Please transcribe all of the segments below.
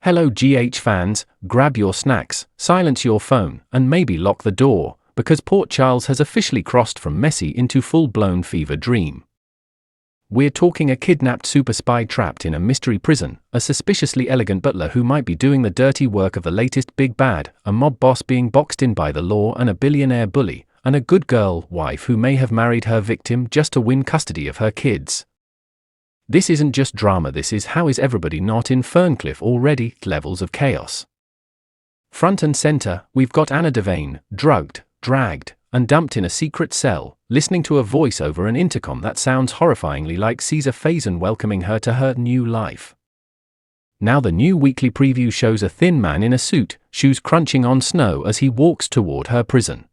Hello GH fans, grab your snacks, silence your phone, and maybe lock the door, because Port Charles has officially crossed from messy into full-blown fever dream. We're talking a kidnapped super spy trapped in a mystery prison, a suspiciously elegant butler who might be doing the dirty work of the latest big bad, a mob boss being boxed in by the law and a billionaire bully, and a good girl wife who may have married her victim just to win custody of her kids. This isn't just drama, this is how is everybody not in Ferncliff already, levels of chaos. Front and center, we've got Anna Devane, drugged, dragged, and dumped in a secret cell, listening to a voice over an intercom that sounds horrifyingly like Caesar Faison welcoming her to her new life. Now the new weekly preview shows a thin man in a suit, shoes crunching on snow as he walks toward her prison.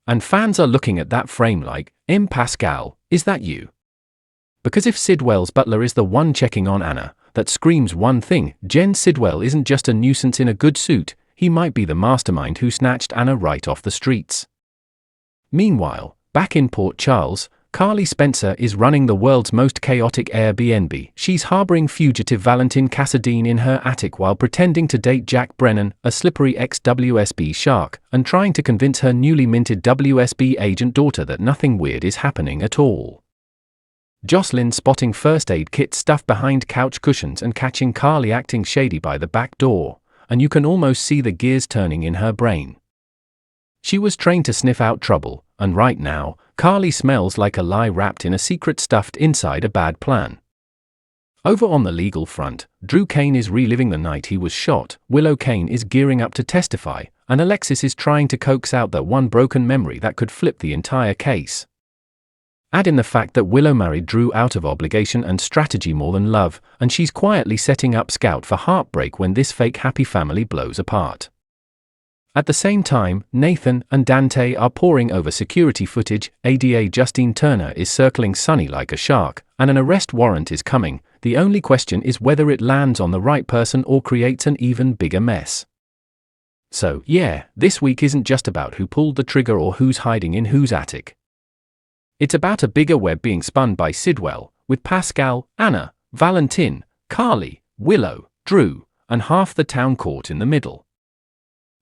And fans are looking at that frame like, Pascal, is that you? Because if Sidwell's butler is the one checking on Anna, that screams one thing: Jenz Sidwell isn't just a nuisance in a good suit, he might be the mastermind who snatched Anna right off the streets. Meanwhile, back in Port Charles, Carly Spencer is running the world's most chaotic Airbnb. She's harboring fugitive Valentin Cassadine in her attic while pretending to date Jack Brennan, a slippery ex-WSB shark, and trying to convince her newly minted WSB agent daughter that nothing weird is happening at all. Josslyn spotting first aid kit stuffed behind couch cushions and catching Carly acting shady by the back door, and you can almost see the gears turning in her brain. She was trained to sniff out trouble, and right now, Carly smells like a lie wrapped in a secret stuffed inside a bad plan. Over on the legal front, Cain is reliving the night he was shot, Willow Cain is gearing up to testify, and Alexis is trying to coax out that one broken memory that could flip the entire case. Add in the fact that Willow married Drew out of obligation and strategy more than love, and she's quietly setting up Scout for heartbreak when this fake happy family blows apart. At the same time, Nathan and Dante are poring over security footage, ADA Justine Turner is circling Sonny like a shark, and an arrest warrant is coming. The only question is whether it lands on the right person or creates an even bigger mess. So, yeah, this week isn't just about who pulled the trigger or who's hiding in whose attic. It's about a bigger web being spun by Sidwell, with Pascal, Anna, Valentin, Carly, Willow, Drew, and half the town caught in the middle.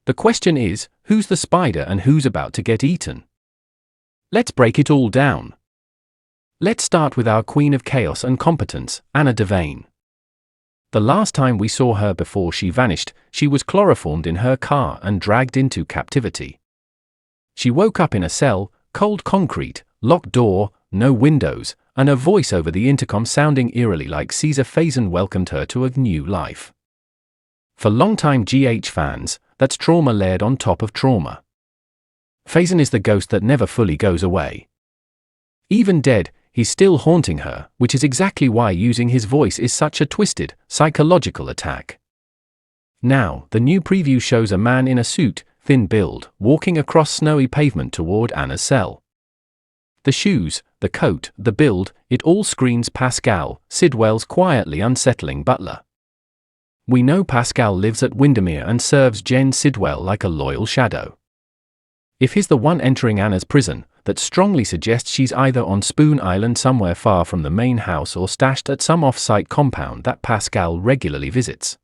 The question is, who's the spider and who's about to get eaten? Let's break it all down. Let's start with our queen of chaos and competence, Anna Devane. The last time we saw her before she vanished, she was chloroformed in her car and dragged into captivity. She woke up in a cell, cold concrete, locked door, no windows, and a voice over the intercom sounding eerily like Caesar Faison welcomed her to a new life. For longtime GH fans, that's trauma layered on top of trauma. Faison is the ghost that never fully goes away. Even dead, he's still haunting her, which is exactly why using his voice is such a twisted, psychological attack. Now, the new preview shows a man in a suit, thin build, walking across snowy pavement toward Anna's cell. The shoes, the coat, the build, it all screams Pascal, Sidwell's quietly unsettling butler. We know Pascal lives at Windermere and serves Jenz Sidwell like a loyal shadow. If he's the one entering Anna's prison, that strongly suggests she's either on Spoon Island somewhere far from the main house or stashed at some off-site compound that Pascal regularly visits.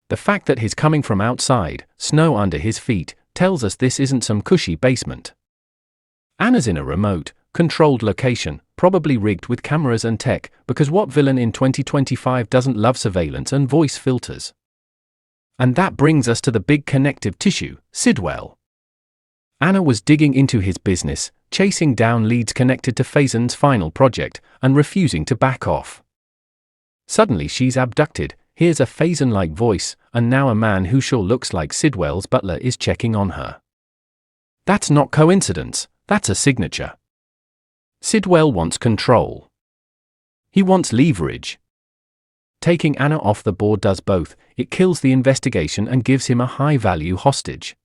The fact that he's coming from outside, snow under his feet, tells us this isn't some cushy basement. Anna's in a remote, controlled location, probably rigged with cameras and tech, because what villain in 2025 doesn't love surveillance and voice filters? And that brings us to the big connective tissue, Sidwell. Anna was digging into his business, chasing down leads connected to Faison's final project, and refusing to back off. Suddenly she's abducted, hears a Faison-like voice, and now a man who sure looks like Sidwell's butler is checking on her. That's not coincidence. That's a signature. Sidwell wants control. He wants leverage. Taking Anna off the board does both, it kills the investigation and gives him a high-value hostage.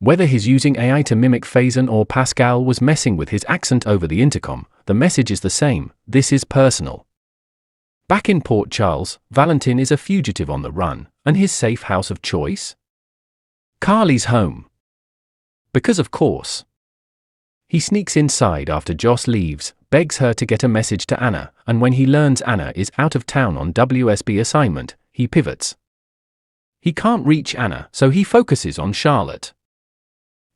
Whether he's using AI to mimic Faison or Pascal was messing with his accent over the intercom, the message is the same: this is personal. Back in Port Charles, Valentin is a fugitive on the run, and his safe house of choice? Carly's home. Because of course. He sneaks inside after Joss leaves, begs her to get a message to Anna, and when he learns Anna is out of town on WSB assignment, he pivots. He can't reach Anna, so he focuses on Charlotte.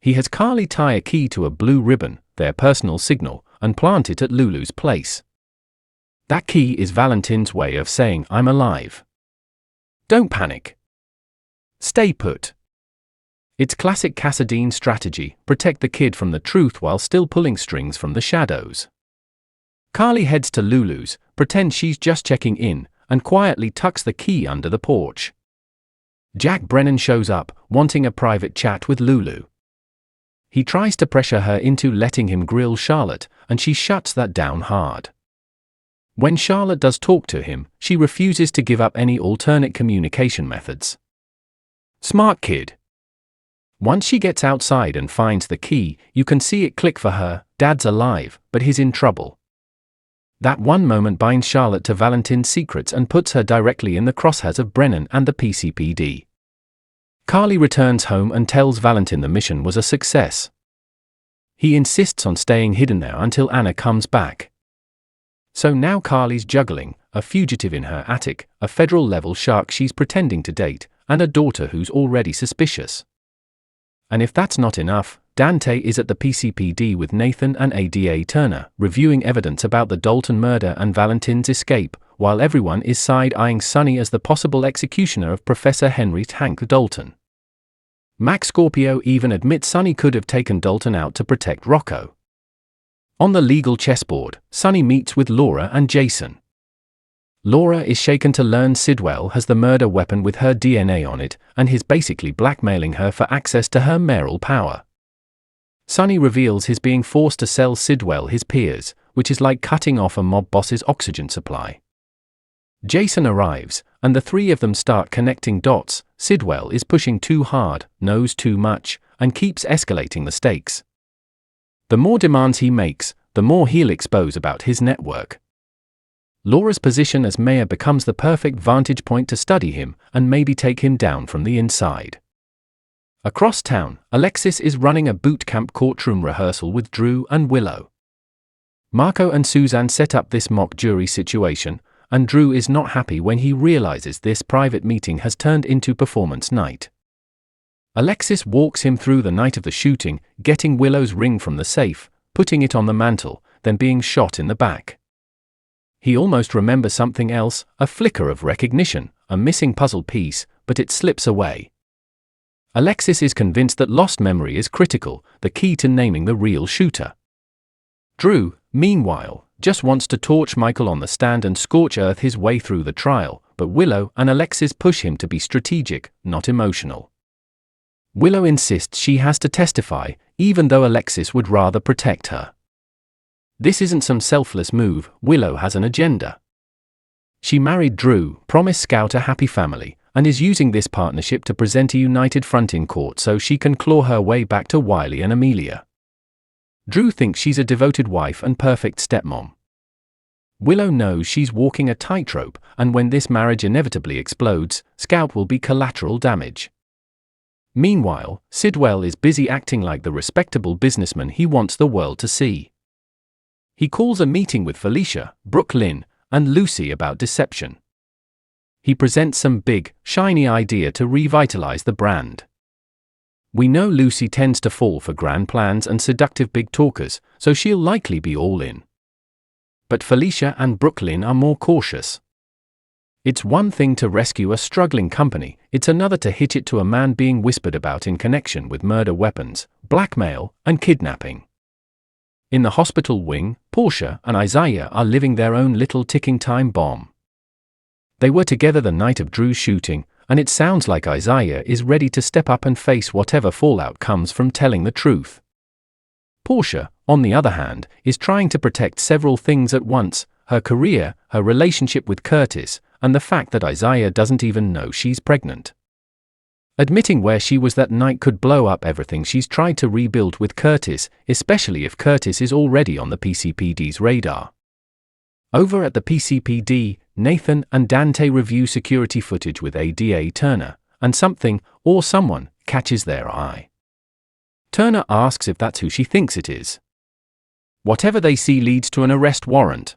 He has Carly tie a key to a blue ribbon, their personal signal, and plant it at Lulu's place. That key is Valentin's way of saying, "I'm alive. Don't panic. Stay put." It's classic Cassadine strategy, protect the kid from the truth while still pulling strings from the shadows. Carly heads to Lulu's, pretends she's just checking in, and quietly tucks the key under the porch. Jack Brennan shows up, wanting a private chat with Lulu. He tries to pressure her into letting him grill Charlotte, and she shuts that down hard. When Charlotte does talk to him, she refuses to give up any alternate communication methods. Smart kid. Once she gets outside and finds the key, you can see it click for her, Dad's alive, but he's in trouble. That one moment binds Charlotte to Valentin's secrets and puts her directly in the crosshairs of Brennan and the PCPD. Carly returns home and tells Valentin the mission was a success. He insists on staying hidden there until Anna comes back. So now Carly's juggling, a fugitive in her attic, a federal-level shark she's pretending to date, and a daughter who's already suspicious. And if that's not enough, Dante is at the PCPD with Nathan and ADA Turner, reviewing evidence about the Dalton murder and Valentin's escape, while everyone is side-eyeing Sonny as the possible executioner of Professor Henry Tank Dalton. Max Scorpio even admits Sonny could have taken Dalton out to protect Rocco. On the legal chessboard, Sonny meets with Laura and Jason. Laura is shaken to learn Sidwell has the murder weapon with her DNA on it, and is basically blackmailing her for access to her mayoral power. Sonny reveals he's being forced to sell Sidwell his peers, which is like cutting off a mob boss's oxygen supply. Jason arrives, and the three of them start connecting dots. Sidwell is pushing too hard, knows too much, and keeps escalating the stakes. The more demands he makes, the more he'll expose about his network. Laura's position as mayor becomes the perfect vantage point to study him and maybe take him down from the inside. Across town, Alexis is running a boot camp courtroom rehearsal with Drew and Willow. Marco and Suzanne set up this mock jury situation, and Drew is not happy when he realizes this private meeting has turned into performance night. Alexis walks him through the night of the shooting, getting Willow's ring from the safe, putting it on the mantel, then being shot in the back. He almost remembers something else, a flicker of recognition, a missing puzzle piece, but it slips away. Alexis is convinced that lost memory is critical, the key to naming the real shooter. Drew, meanwhile, just wants to torch Michael on the stand and scorch earth his way through the trial, but Willow and Alexis push him to be strategic, not emotional. Willow insists she has to testify, even though Alexis would rather protect her. This isn't some selfless move, Willow has an agenda. She married Drew, promised Scout a happy family, and is using this partnership to present a united front in court so she can claw her way back to Wiley and Amelia. Drew thinks she's a devoted wife and perfect stepmom. Willow knows she's walking a tightrope, and when this marriage inevitably explodes, Scout will be collateral damage. Meanwhile, Sidwell is busy acting like the respectable businessman he wants the world to see. He calls a meeting with Felicia, Brooklyn, and Lucy about deception. He presents some big, shiny idea to revitalize the brand. We know Lucy tends to fall for grand plans and seductive big talkers, so she'll likely be all in. But Felicia and Brooklyn are more cautious. It's one thing to rescue a struggling company, it's another to hitch it to a man being whispered about in connection with murder weapons, blackmail, and kidnapping. In the hospital wing, Portia and Isaiah are living their own little ticking time bomb. They were together the night of Drew's shooting, and it sounds like Isaiah is ready to step up and face whatever fallout comes from telling the truth. Portia, on the other hand, is trying to protect several things at once: her career, her relationship with Curtis, and the fact that Isaiah doesn't even know she's pregnant. Admitting where she was that night could blow up everything she's tried to rebuild with Curtis, especially if Curtis is already on the PCPD's radar. Over at the PCPD, Nathan and Dante review security footage with ADA Turner, and something, or someone, catches their eye. Turner asks if that's who she thinks it is. Whatever they see leads to an arrest warrant.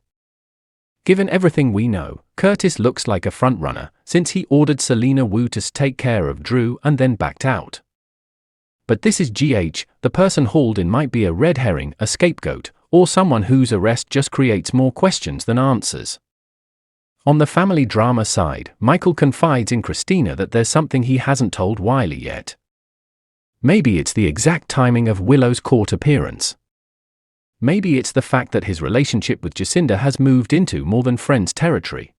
Given everything we know, Curtis looks like a frontrunner, since he ordered Selena Wu to take care of Drew and then backed out. But this is GH, the person hauled in might be a red herring, a scapegoat, or someone whose arrest just creates more questions than answers. On the family drama side, Michael confides in Christina that there's something he hasn't told Wiley yet. Maybe it's the exact timing of Willow's court appearance. Maybe it's the fact that his relationship with Jacinda has moved into more than friends territory.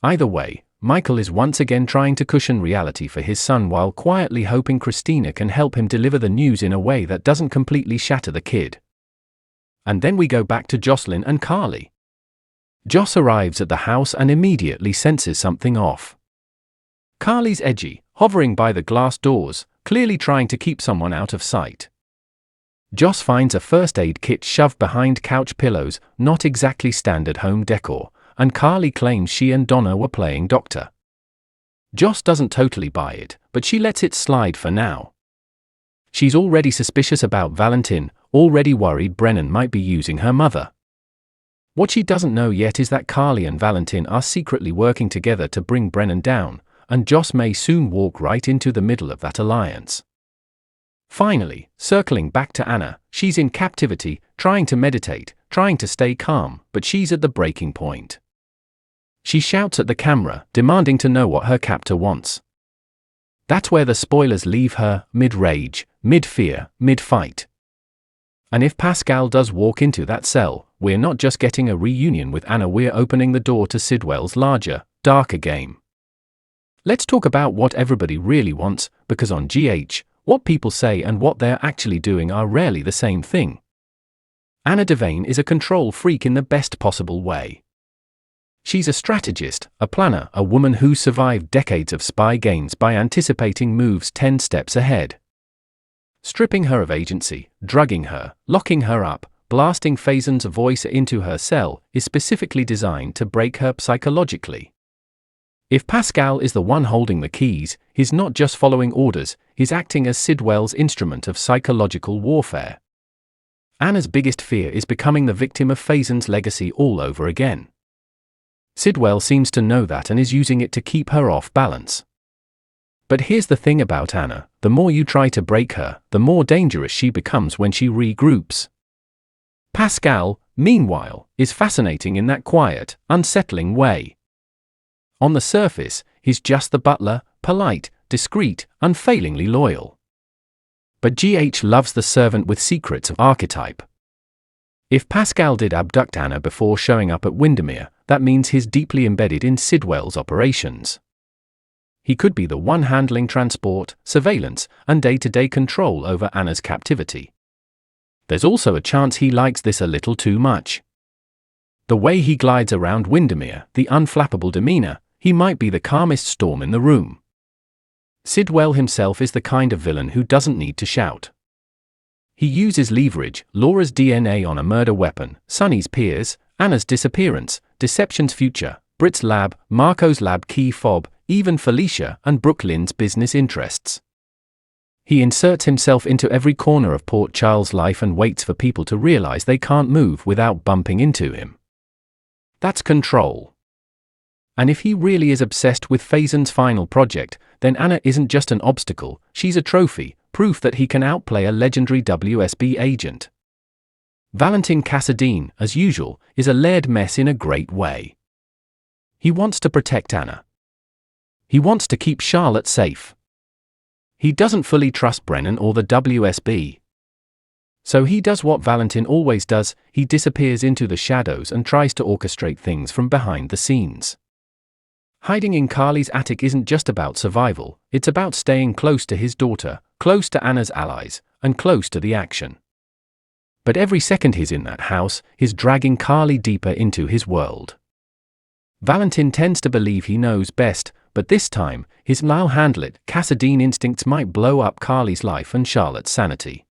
Either way, Michael is once again trying to cushion reality for his son while quietly hoping Christina can help him deliver the news in a way that doesn't completely shatter the kid. And then we go back to Josslyn and Carly. Joss arrives at the house and immediately senses something off. Carly's edgy, hovering by the glass doors, clearly trying to keep someone out of sight. Joss finds a first aid kit shoved behind couch pillows, not exactly standard home decor, and Carly claims she and Donna were playing doctor. Joss doesn't totally buy it, but she lets it slide for now. She's already suspicious about Valentin, already worried Brennan might be using her mother. What she doesn't know yet is that Carly and Valentin are secretly working together to bring Brennan down, and Joss may soon walk right into the middle of that alliance. Finally, circling back to Anna, she's in captivity, trying to meditate, trying to stay calm, but she's at the breaking point. She shouts at the camera, demanding to know what her captor wants. That's where the spoilers leave her, mid-rage, mid-fear, mid-fight. And if Pascal does walk into that cell, we're not just getting a reunion with Anna, we're opening the door to Sidwell's larger, darker game. Let's talk about what everybody really wants, because on GH, what people say and what they're actually doing are rarely the same thing. Anna Devane is a control freak in the best possible way. She's a strategist, a planner, a woman who survived decades of spy games by anticipating moves 10 steps ahead. Stripping her of agency, drugging her, locking her up, blasting Faison's voice into her cell is specifically designed to break her psychologically. If Pascal is the one holding the keys, he's not just following orders, he's acting as Sidwell's instrument of psychological warfare. Anna's biggest fear is becoming the victim of Faison's legacy all over again. Sidwell seems to know that and is using it to keep her off balance. But here's the thing about Anna, the more you try to break her, the more dangerous she becomes when she regroups. Pascal, meanwhile, is fascinating in that quiet, unsettling way. On the surface, he's just the butler, polite, discreet, unfailingly loyal. But GH loves the servant with secrets of archetype. If Pascal did abduct Anna before showing up at Windermere, that means he's deeply embedded in Sidwell's operations. He could be the one handling transport, surveillance, and day-to-day control over Anna's captivity. There's also a chance he likes this a little too much. The way he glides around Windermere, the unflappable demeanor, he might be the calmest storm in the room. Sidwell himself is the kind of villain who doesn't need to shout. He uses leverage, Laura's DNA on a murder weapon, Sonny's peers, Anna's disappearance, Deception's future, Britt's lab, Marco's lab key fob, even Felicia and Brooklyn's business interests. He inserts himself into every corner of Port Charles' life and waits for people to realize they can't move without bumping into him. That's control. And if he really is obsessed with Faison's final project, then Anna isn't just an obstacle, she's a trophy, proof that he can outplay a legendary WSB agent. Valentin Cassadine, as usual, is a layered mess in a great way. He wants to protect Anna. He wants to keep Charlotte safe. He doesn't fully trust Brennan or the WSB. So he does what Valentin always does, he disappears into the shadows and tries to orchestrate things from behind the scenes. Hiding in Carly's attic isn't just about survival, it's about staying close to his daughter, close to Anna's allies, and close to the action. But every second he's in that house, he's dragging Carly deeper into his world. Valentin tends to believe he knows best, but this time, his mal-handled, Cassadine instincts might blow up Carly's life and Charlotte's sanity.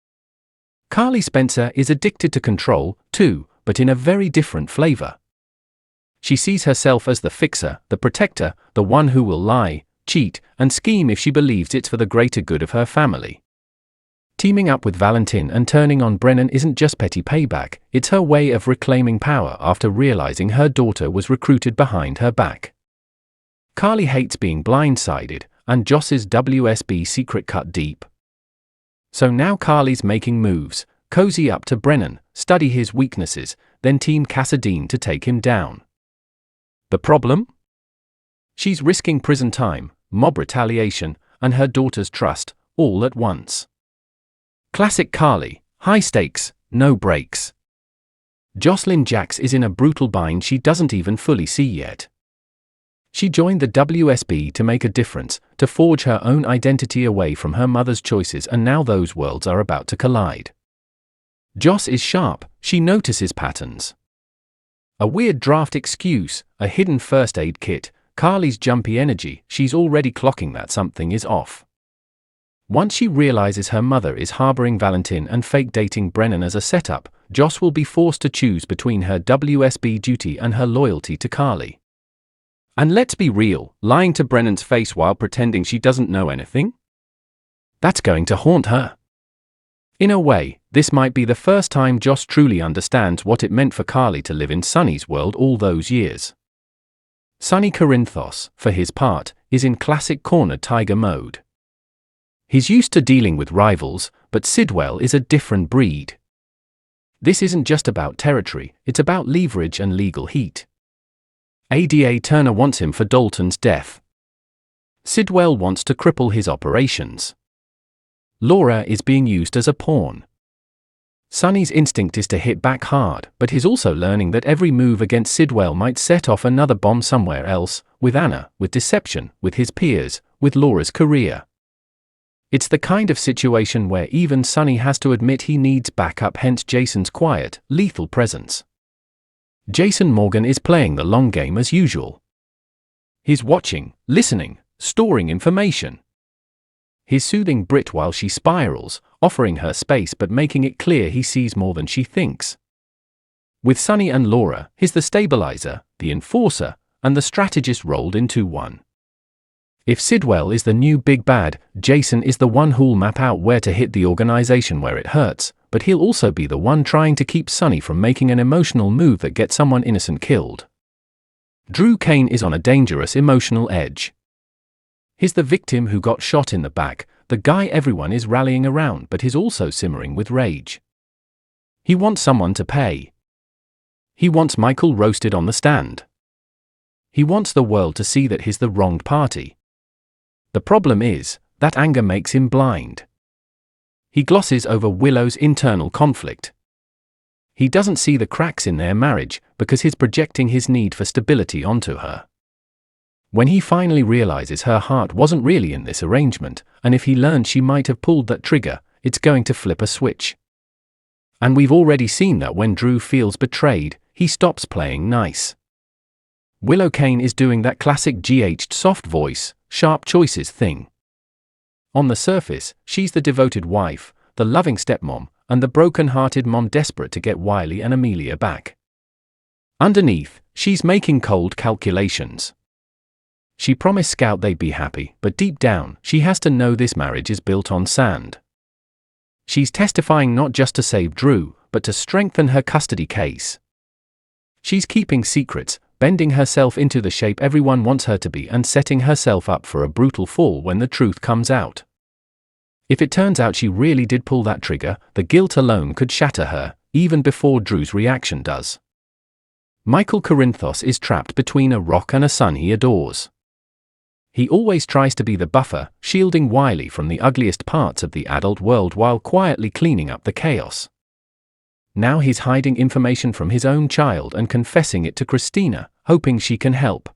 Carly Spencer is addicted to control, too, but in a very different flavor. She sees herself as the fixer, the protector, the one who will lie, cheat, and scheme if she believes it's for the greater good of her family. Teaming up with Valentin and turning on Brennan isn't just petty payback, it's her way of reclaiming power after realizing her daughter was recruited behind her back. Carly hates being blindsided, and Joss's WSB secret cut deep. So now Carly's making moves, cozy up to Brennan, study his weaknesses, then team Cassadine to take him down. The problem? She's risking prison time, mob retaliation, and her daughter's trust, all at once. Classic Carly, high stakes, no breaks. Josslyn Jax is in a brutal bind she doesn't even fully see yet. She joined the WSB to make a difference, to forge her own identity away from her mother's choices, and now those worlds are about to collide. Joss is sharp, she notices patterns. A weird draft excuse, a hidden first aid kit, Carly's jumpy energy, she's already clocking that something is off. Once she realizes her mother is harboring Valentin and fake dating Brennan as a setup, Joss will be forced to choose between her WSB duty and her loyalty to Carly. And let's be real, lying to Brennan's face while pretending she doesn't know anything? That's going to haunt her. In a way, this might be the first time Joss truly understands what it meant for Carly to live in Sonny's world all those years. Sonny Corinthos, for his part, is in classic cornered tiger mode. He's used to dealing with rivals, but Sidwell is a different breed. This isn't just about territory, it's about leverage and legal heat. ADA Turner wants him for Dalton's death. Sidwell wants to cripple his operations. Laura is being used as a pawn. Sonny's instinct is to hit back hard, but he's also learning that every move against Sidwell might set off another bomb somewhere else, with Anna, with deception, with his peers, with Laura's career. It's the kind of situation where even Sonny has to admit he needs backup, hence Jason's quiet, lethal presence. Jason Morgan is playing the long game as usual. He's watching, listening, storing information. He's soothing Britt while she spirals, offering her space but making it clear he sees more than she thinks. With Sonny and Laura, he's the stabilizer, the enforcer, and the strategist rolled into one. If Sidwell is the new big bad, Jason is the one who'll map out where to hit the organization where it hurts, but he'll also be the one trying to keep Sonny from making an emotional move that gets someone innocent killed. Cain is on a dangerous emotional edge. He's the victim who got shot in the back, the guy everyone is rallying around, but he's also simmering with rage. He wants someone to pay. He wants Michael roasted on the stand. He wants the world to see that he's the wronged party. The problem is, that anger makes him blind. He glosses over Willow's internal conflict. He doesn't see the cracks in their marriage, because he's projecting his need for stability onto her. When he finally realizes her heart wasn't really in this arrangement, and if he learned she might have pulled that trigger, it's going to flip a switch. And we've already seen that when Drew feels betrayed, he stops playing nice. Willow Cain is doing that classic GH'd soft voice, sharp choices thing. On the surface, she's the devoted wife, the loving stepmom, and the broken-hearted mom desperate to get Wiley and Amelia back. Underneath, she's making cold calculations. She promised Scout they'd be happy, but deep down, she has to know this marriage is built on sand. She's testifying not just to save Drew, but to strengthen her custody case. She's keeping secrets, bending herself into the shape everyone wants her to be, and setting herself up for a brutal fall when the truth comes out. If it turns out she really did pull that trigger, the guilt alone could shatter her, even before Drew's reaction does. Michael Corinthos is trapped between a rock and a son he adores. He always tries to be the buffer, shielding Wiley from the ugliest parts of the adult world while quietly cleaning up the chaos. Now he's hiding information from his own child and confessing it to Christina, hoping she can help.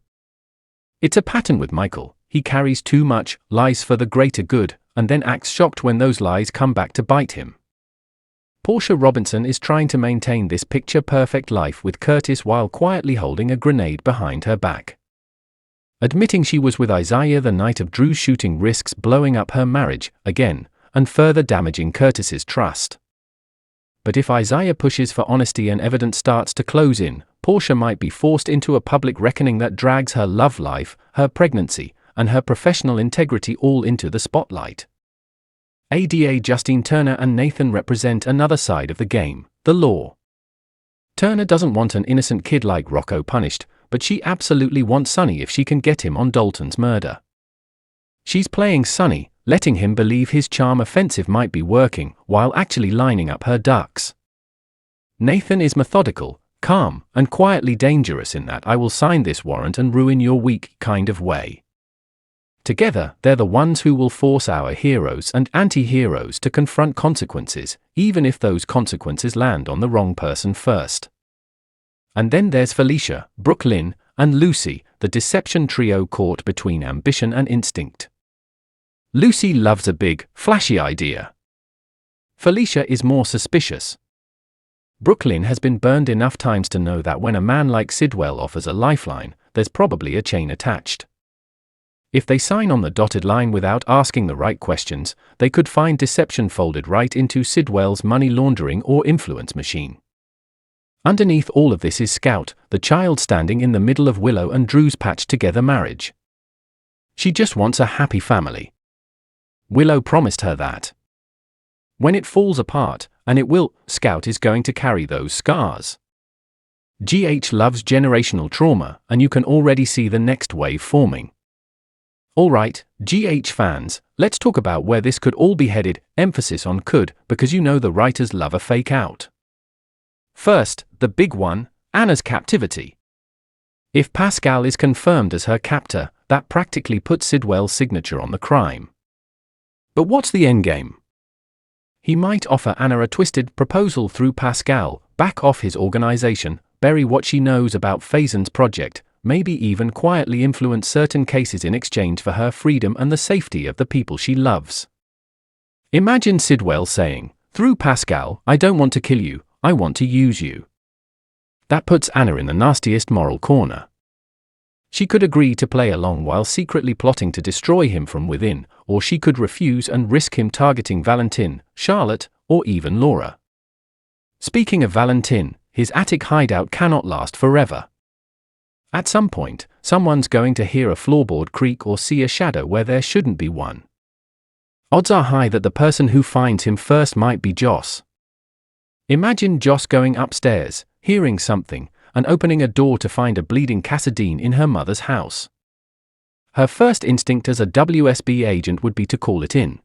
It's a pattern with Michael. He carries too much, lies for the greater good, and then acts shocked when those lies come back to bite him. Portia Robinson is trying to maintain this picture-perfect life with Curtis while quietly holding a grenade behind her back. Admitting she was with Isaiah the night of Drew's shooting risks blowing up her marriage, again, and further damaging Curtis's trust. But if Isaiah pushes for honesty and evidence starts to close in, Portia might be forced into a public reckoning that drags her love life, her pregnancy, and her professional integrity all into the spotlight. ADA Justine Turner and Nathan represent another side of the game, the law. Turner doesn't want an innocent kid like Rocco punished, but she absolutely wants Sonny if she can get him on Dalton's murder. She's playing Sonny, letting him believe his charm offensive might be working, while actually lining up her ducks. Nathan is methodical, calm, and quietly dangerous in that I will sign this warrant and ruin your week kind of way. Together, they're the ones who will force our heroes and anti-heroes to confront consequences, even if those consequences land on the wrong person first. And then there's Felicia, Brooklyn, and Lucy, the deception trio caught between ambition and instinct. Lucy loves a big, flashy idea. Felicia is more suspicious. Brooklyn has been burned enough times to know that when a man like Sidwell offers a lifeline, there's probably a chain attached. If they sign on the dotted line without asking the right questions, they could find deception folded right into Sidwell's money laundering or influence machine. Underneath all of this is Scout, the child standing in the middle of Willow and Drew's patched-together marriage. She just wants a happy family. Willow promised her that. When it falls apart, and it will, Scout is going to carry those scars. GH loves generational trauma, and you can already see the next wave forming. Alright, GH fans, let's talk about where this could all be headed, emphasis on could, because you know the writers love a fake out. First, the big one, Anna's captivity. If Pascal is confirmed as her captor, that practically puts Sidwell's signature on the crime. But what's the endgame? He might offer Anna a twisted proposal through Pascal, back off his organization, bury what she knows about Faison's project, maybe even quietly influence certain cases in exchange for her freedom and the safety of the people she loves. Imagine Sidwell saying, "Through Pascal, I don't want to kill you, I want to use you." That puts Anna in the nastiest moral corner. She could agree to play along while secretly plotting to destroy him from within, or she could refuse and risk him targeting Valentin, Charlotte, or even Laura. Speaking of Valentin, his attic hideout cannot last forever. At some point, someone's going to hear a floorboard creak or see a shadow where there shouldn't be one. Odds are high that the person who finds him first might be Joss. Imagine Joss going upstairs, hearing something, and opening a door to find a bleeding Cassadine in her mother's house. Her first instinct as a WSB agent would be to call it in.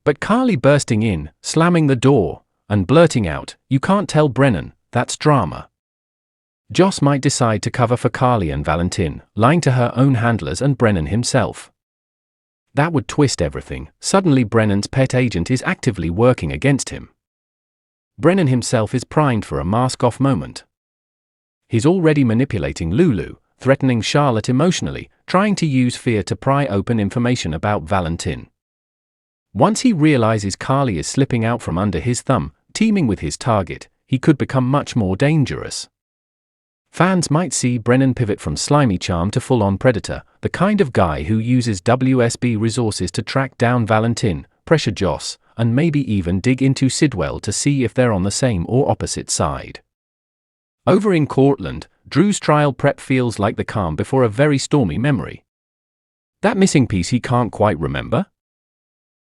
But Carly bursting in, slamming the door, and blurting out, "You can't tell Brennan, that's drama." Joss might decide to cover for Carly and Valentin, lying to her own handlers and Brennan himself. That would twist everything. Suddenly Brennan's pet agent is actively working against him. Brennan himself is primed for a mask-off moment. He's already manipulating Lulu, threatening Charlotte emotionally, trying to use fear to pry open information about Valentin. Once he realizes Carly is slipping out from under his thumb, teaming with his target, he could become much more dangerous. Fans might see Brennan pivot from slimy charm to full-on predator, the kind of guy who uses WSB resources to track down Valentin, pressure Joss, and maybe even dig into Sidwell to see if they're on the same or opposite side. Over in Cortland, Drew's trial prep feels like the calm before a very stormy memory. That missing piece he can't quite remember?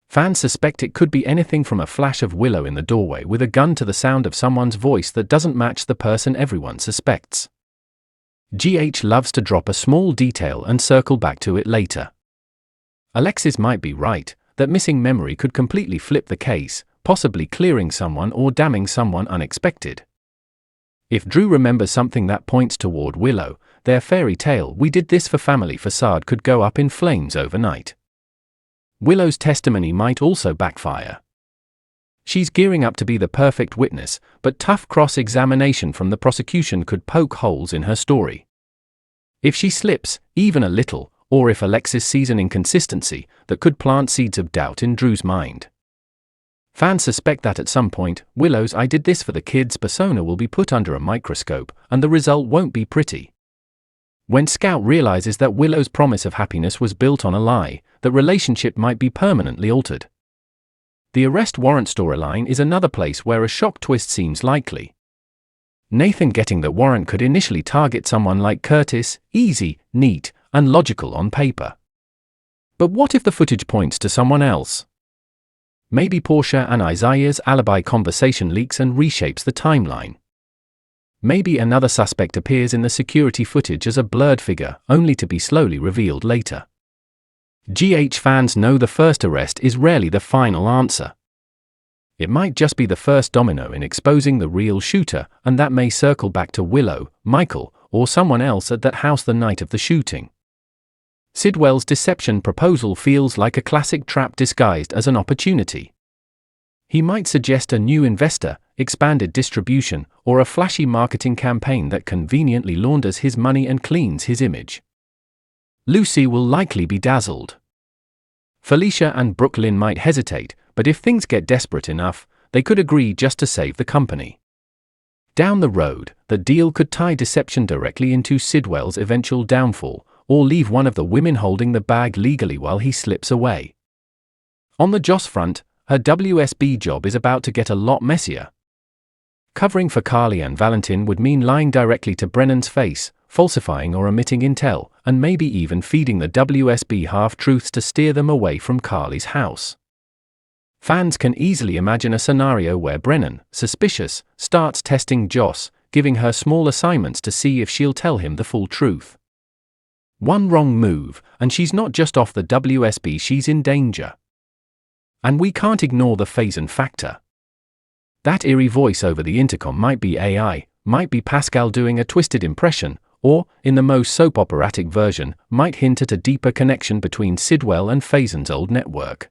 Fans suspect it could be anything from a flash of Willow in the doorway with a gun to the sound of someone's voice that doesn't match the person everyone suspects. GH loves to drop a small detail and circle back to it later. Alexis might be right, that missing memory could completely flip the case, possibly clearing someone or damning someone unexpected. If Drew remembers something that points toward Willow, their fairy tale "we did this for family" facade could go up in flames overnight. Willow's testimony might also backfire. She's gearing up to be the perfect witness, but tough cross-examination from the prosecution could poke holes in her story. If she slips, even a little, or if Alexis sees an inconsistency, that could plant seeds of doubt in Drew's mind. Fans suspect that at some point, Willow's "I did this for the kids" persona will be put under a microscope, and the result won't be pretty. When Scout realizes that Willow's promise of happiness was built on a lie, the relationship might be permanently altered. The arrest warrant storyline is another place where a shock twist seems likely. Nathan getting the warrant could initially target someone like Curtis, easy, neat, and logical on paper. But what if the footage points to someone else? Maybe Portia and Isaiah's alibi conversation leaks and reshapes the timeline. Maybe another suspect appears in the security footage as a blurred figure, only to be slowly revealed later. GH fans know the first arrest is rarely the final answer. It might just be the first domino in exposing the real shooter, and that may circle back to Willow, Michael, or someone else at that house the night of the shooting. Sidwell's deception proposal feels like a classic trap disguised as an opportunity. He might suggest a new investor, expanded distribution, or a flashy marketing campaign that conveniently launders his money and cleans his image. Lucy will likely be dazzled. Felicia and Brooklyn might hesitate, but if things get desperate enough, they could agree just to save the company. Down the road, the deal could tie deception directly into Sidwell's eventual downfall, or leave one of the women holding the bag legally while he slips away. On the Joss front, her WSB job is about to get a lot messier. Covering for Carly and Valentin would mean lying directly to Brennan's face, falsifying or omitting intel, and maybe even feeding the WSB half-truths to steer them away from Carly's house. Fans can easily imagine a scenario where Brennan, suspicious, starts testing Joss, giving her small assignments to see if she'll tell him the full truth. One wrong move, and she's not just off the WSB, she's in danger. And we can't ignore the Faison factor. That eerie voice over the intercom might be AI, might be Pascal doing a twisted impression, or, in the most soap operatic version, might hint at a deeper connection between Sidwell and Faison's old network.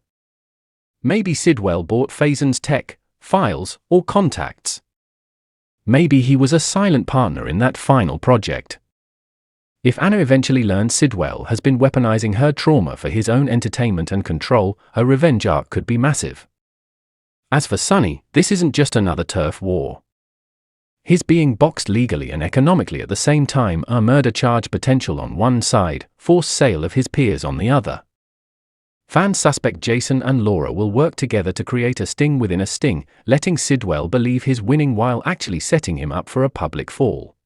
Maybe Sidwell bought Faison's tech, files, or contacts. Maybe he was a silent partner in that final project. If Anna eventually learns Sidwell has been weaponizing her trauma for his own entertainment and control, her revenge arc could be massive. As for Sonny, this isn't just another turf war. His being boxed legally and economically at the same time, a murder charge potential on one side, forced sale of his peers on the other. Fan suspect Jason and Laura will work together to create a sting within a sting, letting Sidwell believe he's winning while actually setting him up for a public fall.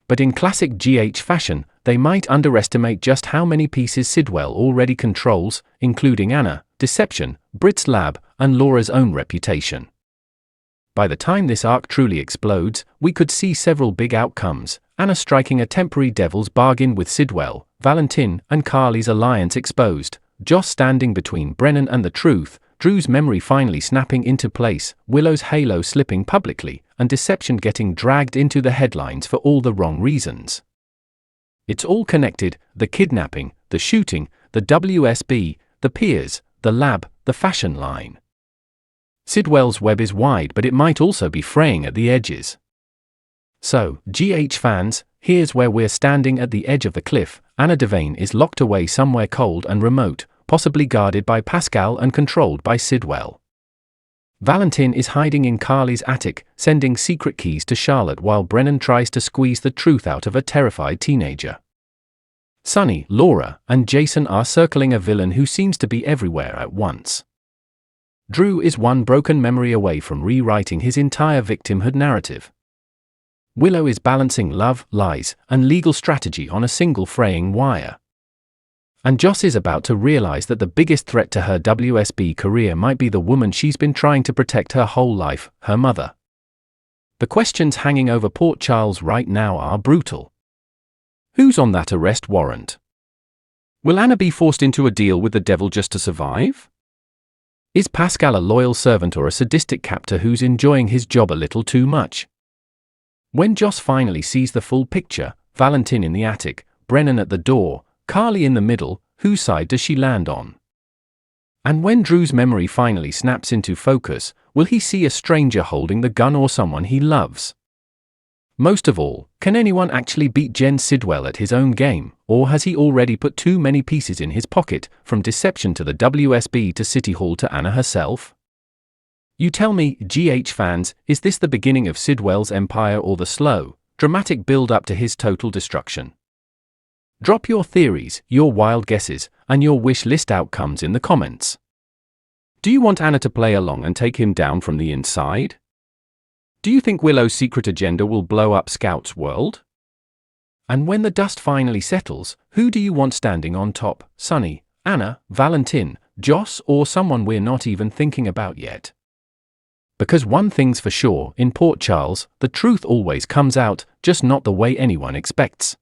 But in classic GH fashion, they might underestimate just how many pieces Sidwell already controls, including Anna, deception, Brit's lab, and Laura's own reputation. By the time this arc truly explodes, we could see several big outcomes: Anna striking a temporary devil's bargain with Sidwell, Valentin and Carly's alliance exposed, Joss standing between Brennan and the truth, Drew's memory finally snapping into place, Willow's halo slipping publicly, and deception getting dragged into the headlines for all the wrong reasons. It's all connected: the kidnapping, the shooting, the WSB, the peers, the lab, the fashion line. Sidwell's web is wide, but it might also be fraying at the edges. So, GH fans, here's where we're standing at the edge of the cliff. Anna Devane is locked away somewhere cold and remote, possibly guarded by Pascal and controlled by Sidwell. Valentin is hiding in Carly's attic, sending secret keys to Charlotte while Brennan tries to squeeze the truth out of a terrified teenager. Sonny, Laura, and Jason are circling a villain who seems to be everywhere at once. Drew is one broken memory away from rewriting his entire victimhood narrative. Willow is balancing love, lies, and legal strategy on a single fraying wire. And Joss is about to realize that the biggest threat to her WSB career might be the woman she's been trying to protect her whole life, her mother. The questions hanging over Port Charles right now are brutal. Who's on that arrest warrant? Will Anna be forced into a deal with the devil just to survive? Is Pascal a loyal servant or a sadistic captor who's enjoying his job a little too much? When Joss finally sees the full picture, Valentin in the attic, Brennan at the door, Carly in the middle, whose side does she land on? And when Drew's memory finally snaps into focus, will he see a stranger holding the gun or someone he loves? Most of all, can anyone actually beat Jenz Sidwell at his own game, or has he already put too many pieces in his pocket, from deception to the WSB to City Hall to Anna herself? You tell me, GH fans, is this the beginning of Sidwell's empire or the slow, dramatic build-up to his total destruction? Drop your theories, your wild guesses, and your wish list outcomes in the comments. Do you want Anna to play along and take him down from the inside? Do you think Willow's secret agenda will blow up Scout's world? And when the dust finally settles, who do you want standing on top? Sonny, Anna, Valentin, Joss, or someone we're not even thinking about yet. Because one thing's for sure, in Port Charles, the truth always comes out, just not the way anyone expects.